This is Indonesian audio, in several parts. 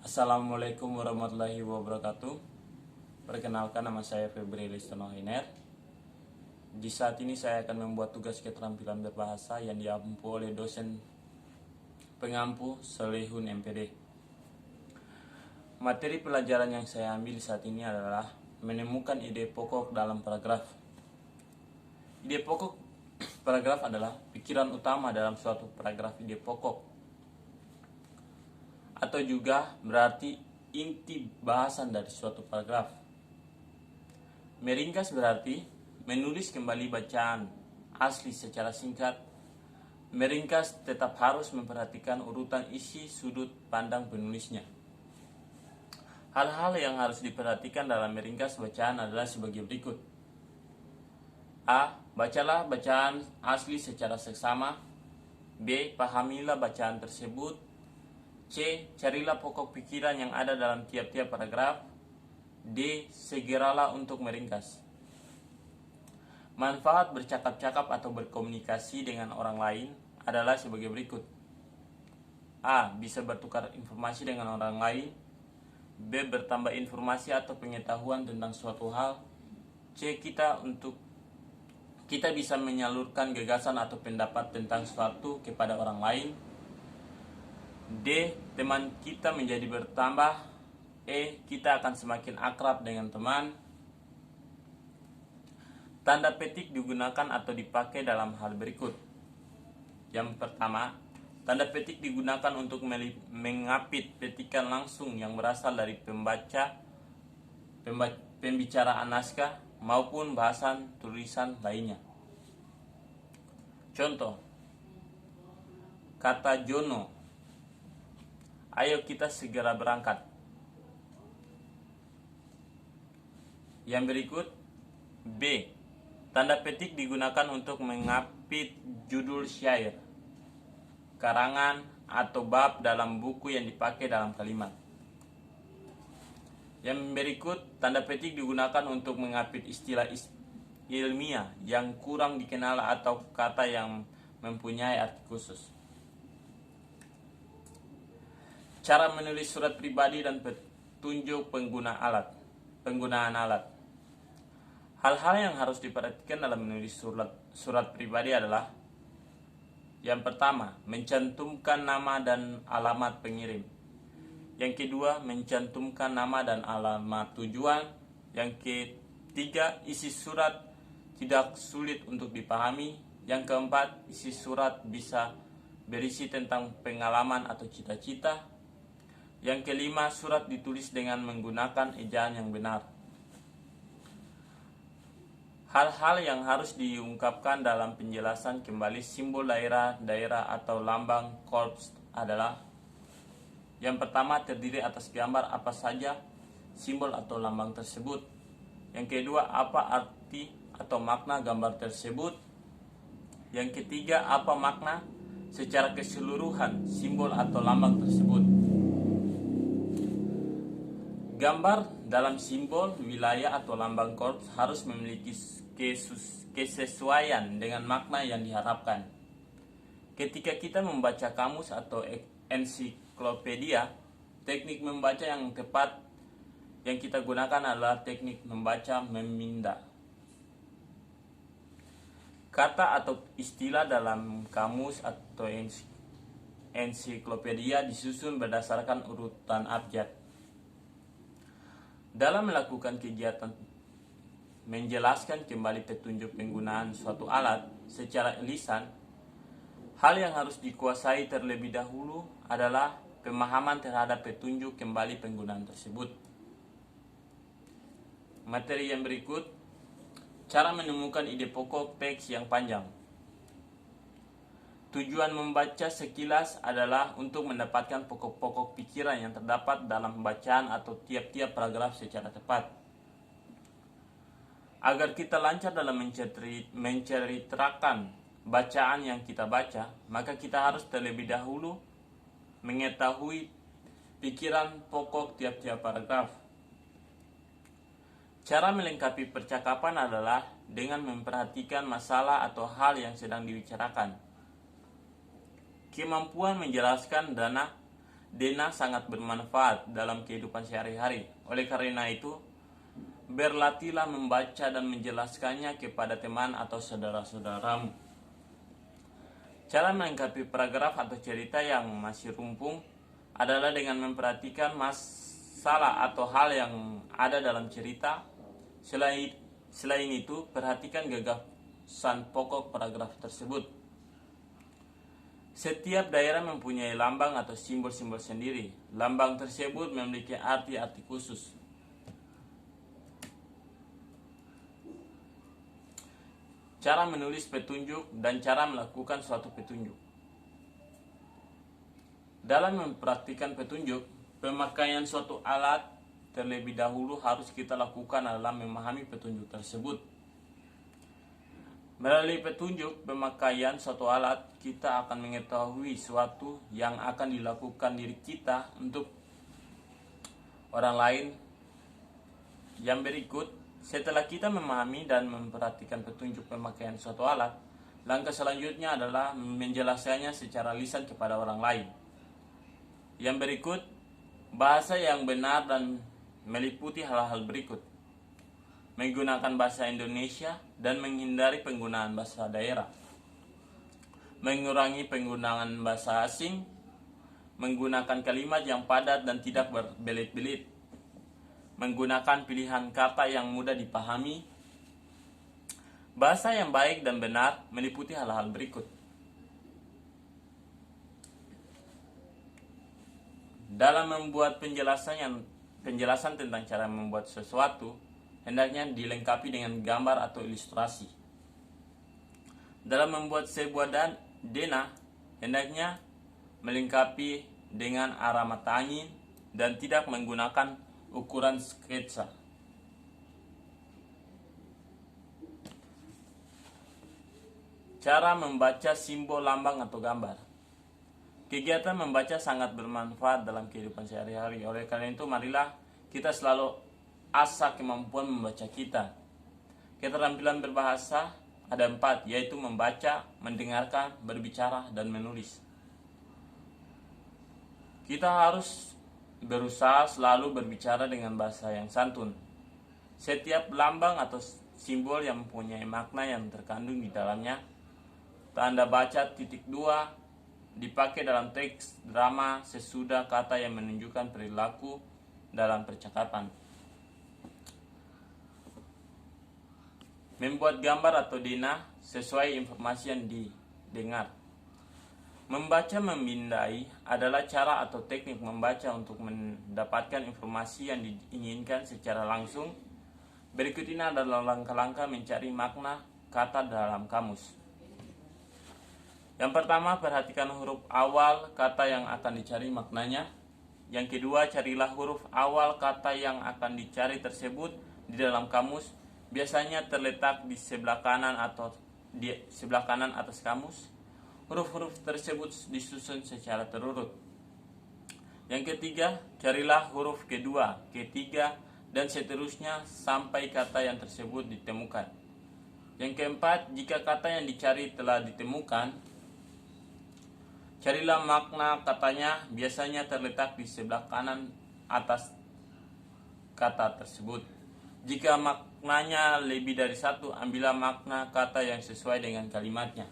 Assalamualaikum warahmatullahi wabarakatuh. Perkenalkan, nama saya Febri Listono Hiner. Di saat ini saya akan membuat tugas keterampilan berbahasa yang diampu oleh dosen pengampu Solehun MPD. Materi pelajaran yang saya ambil saat ini adalah menemukan ide pokok dalam paragraf. Ide pokok paragraf adalah pikiran utama dalam suatu paragraf ide pokok, atau juga berarti inti bahasan dari suatu paragraf. Meringkas berarti menulis kembali bacaan asli secara singkat. Meringkas tetap harus memperhatikan urutan isi sudut pandang penulisnya. Hal-hal yang harus diperhatikan dalam meringkas bacaan adalah sebagai berikut. A. Bacalah bacaan asli secara seksama. B. Pahamilah bacaan tersebut. C. Carilah pokok pikiran yang ada dalam tiap-tiap paragraf. D. Segeralah untuk meringkas. Manfaat bercakap-cakap atau berkomunikasi dengan orang lain adalah sebagai berikut. A. Bisa bertukar informasi dengan orang lain. B. Bertambah informasi atau pengetahuan tentang suatu hal. C. Kita bisa menyalurkan gagasan atau pendapat tentang suatu kepada orang lain. D. Teman kita menjadi bertambah. E. Kita akan semakin akrab dengan teman. Tanda petik digunakan atau dipakai dalam hal berikut. Yang pertama, tanda petik digunakan untuk mengapit petikan langsung yang berasal dari pembicaraan naskah maupun bahasan tulisan lainnya. Contoh, kata Jono, ayo kita segera berangkat. Yang berikut, B. Tanda petik digunakan untuk mengapit judul syair, karangan, atau bab dalam buku yang dipakai dalam kalimat. Yang berikut, tanda petik digunakan untuk mengapit istilah ilmiah yang kurang dikenal atau kata yang mempunyai arti khusus. Cara menulis surat pribadi dan petunjuk penggunaan alat. Hal-hal yang harus diperhatikan dalam menulis surat pribadi adalah: yang pertama, mencantumkan nama dan alamat pengirim. Yang kedua, mencantumkan nama dan alamat tujuan. Yang ketiga, isi surat tidak sulit untuk dipahami. Yang keempat, isi surat bisa berisi tentang pengalaman atau cita-cita. Yang kelima, surat ditulis dengan menggunakan ejaan yang benar. Hal-hal yang harus diungkapkan dalam penjelasan kembali simbol daerah atau lambang korps adalah: yang pertama, terdiri atas gambar apa saja simbol atau lambang tersebut. Yang kedua, apa arti atau makna gambar tersebut. Yang ketiga, apa makna secara keseluruhan simbol atau lambang tersebut. Gambar dalam simbol, wilayah atau lambang korps harus memiliki kesesuaian dengan makna yang diharapkan. Ketika kita membaca kamus atau ensiklopedia, teknik membaca yang tepat yang kita gunakan adalah teknik membaca meminda. Kata atau istilah dalam kamus atau ensiklopedia disusun berdasarkan urutan abjad. Dalam melakukan kegiatan menjelaskan kembali petunjuk penggunaan suatu alat secara lisan, hal yang harus dikuasai terlebih dahulu adalah pemahaman terhadap petunjuk kembali penggunaan tersebut. Materi yang berikut: cara menemukan ide pokok teks yang panjang. Tujuan membaca sekilas adalah untuk mendapatkan pokok-pokok pikiran yang terdapat dalam bacaan atau tiap-tiap paragraf secara tepat. Agar kita lancar dalam menceritakan bacaan yang kita baca, maka kita harus terlebih dahulu mengetahui pikiran pokok tiap-tiap paragraf. Cara melengkapi percakapan adalah dengan memperhatikan masalah atau hal yang sedang dibicarakan. Kemampuan menjelaskan Dena sangat bermanfaat dalam kehidupan sehari-hari. Oleh karena itu, berlatihlah membaca dan menjelaskannya kepada teman atau saudara-saudaramu. Cara melengkapi paragraf atau cerita yang masih rumpung adalah dengan memperhatikan masalah atau hal yang ada dalam cerita. Selain itu, perhatikan gagasan pokok paragraf tersebut. Setiap daerah mempunyai lambang atau simbol-simbol sendiri. Lambang tersebut memiliki arti-arti khusus. Cara menulis petunjuk dan cara melakukan suatu petunjuk. Dalam mempraktikkan petunjuk, pemakaian suatu alat terlebih dahulu harus kita lakukan adalah memahami petunjuk tersebut. Melalui petunjuk pemakaian suatu alat, kita akan mengetahui sesuatu yang akan dilakukan diri kita untuk orang lain. Yang berikut, setelah kita memahami dan memperhatikan petunjuk pemakaian suatu alat, langkah selanjutnya adalah menjelaskannya secara lisan kepada orang lain. Yang berikut, bahasa yang benar dan meliputi hal-hal berikut. Menggunakan bahasa Indonesia dan menghindari penggunaan bahasa daerah. Mengurangi penggunaan bahasa asing. Menggunakan kalimat yang padat dan tidak berbelit-belit. Menggunakan pilihan kata yang mudah dipahami. Bahasa yang baik dan benar meliputi hal-hal berikut. Dalam membuat penjelasan tentang cara membuat sesuatu, hendaknya dilengkapi dengan gambar atau ilustrasi. Dalam membuat sebuah dena, hendaknya melengkapi dengan arah mata angin dan tidak menggunakan ukuran sketsa. Cara membaca simbol, lambang, atau gambar. Kegiatan membaca sangat bermanfaat dalam kehidupan sehari-hari. Oleh karena itu, marilah kita selalu asah kemampuan membaca kita. Keterampilan berbahasa ada 4, yaitu membaca, mendengarkan, berbicara, dan menulis. Kita harus berusaha selalu berbicara dengan bahasa yang santun. Setiap lambang atau simbol yang mempunyai makna yang terkandung di dalamnya. Tanda baca .2 dipakai dalam teks drama sesudah kata yang menunjukkan perilaku dalam percakapan. Membuat gambar atau dena sesuai informasi yang didengar. Membaca memindai adalah cara atau teknik membaca untuk mendapatkan informasi yang diinginkan secara langsung. Berikut ini adalah langkah-langkah mencari makna kata dalam kamus. Yang pertama, perhatikan huruf awal kata yang akan dicari maknanya. Yang kedua, carilah huruf awal kata yang akan dicari tersebut di dalam kamus. Biasanya terletak di sebelah kanan atau di sebelah kanan atas kamus. Huruf-huruf tersebut disusun secara terurut. Yang ketiga, carilah huruf kedua, ketiga, dan seterusnya sampai kata yang tersebut ditemukan. Yang keempat, jika kata yang dicari telah ditemukan, carilah makna katanya, biasanya terletak di sebelah kanan atas kata tersebut. Jika maknanya lebih dari satu, ambillah makna kata yang sesuai dengan kalimatnya.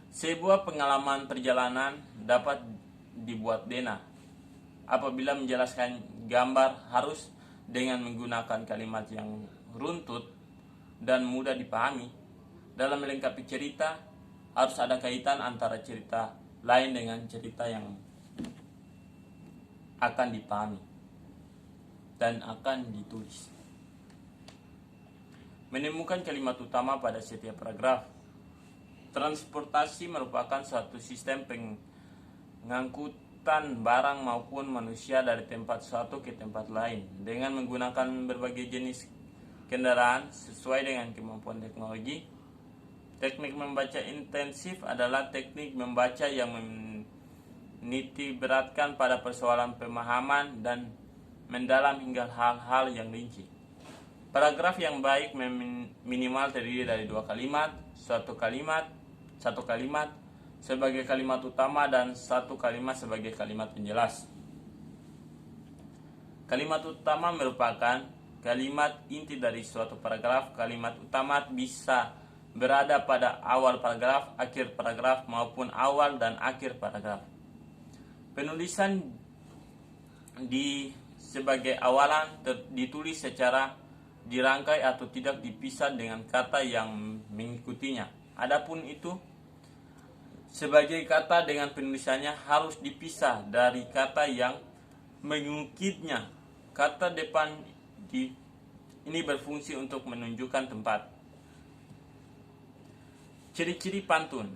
Sebuah pengalaman perjalanan dapat dibuat dena. Apabila menjelaskan gambar harus dengan menggunakan kalimat yang runtut dan mudah dipahami. Dalam melengkapi cerita, harus ada kaitan antara cerita lain dengan cerita yang akan dipahami dan akan ditulis. Menemukan kalimat utama pada setiap paragraf. Transportasi merupakan suatu sistem pengangkutan barang maupun manusia dari tempat suatu ke tempat lain dengan menggunakan berbagai jenis kendaraan sesuai dengan kemampuan teknologi. Teknik membaca intensif adalah teknik membaca yang menitiberatkan pada persoalan pemahaman dan mendalam hingga hal-hal yang rinci. Paragraf yang baik minimal terdiri dari 2 kalimat, satu kalimat, sebagai kalimat utama dan satu kalimat sebagai kalimat penjelas. Kalimat utama merupakan kalimat inti dari suatu paragraf. Kalimat utama bisa berada pada awal paragraf, akhir paragraf, maupun awal dan akhir paragraf. Penulisan di sebagai awalan ditulis secara dirangkai atau tidak dipisah dengan kata yang mengikutinya. Adapun itu sebagai kata dengan penulisannya harus dipisah dari kata yang mengungkitnya. Kata depan ini berfungsi untuk menunjukkan tempat. Ciri-ciri pantun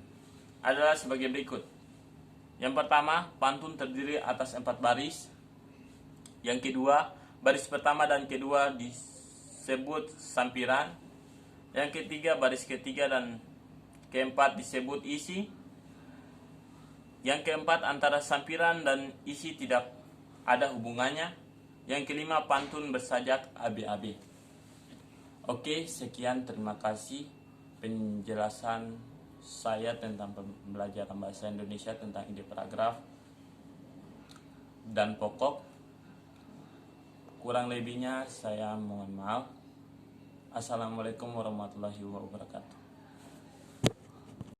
adalah sebagai berikut. Yang pertama, pantun terdiri atas 4 baris. Yang kedua, baris pertama dan kedua disebut sampiran. Yang ketiga, baris ketiga dan keempat disebut isi. Yang keempat, antara sampiran dan isi tidak ada hubungannya. Yang kelima, pantun bersajak AB-AB. Oke, sekian, terima kasih penjelasan saya tentang pembelajaran bahasa Indonesia tentang ide paragraf dan pokok. Kurang lebihnya saya mohon maaf. Assalamualaikum warahmatullahi wabarakatuh.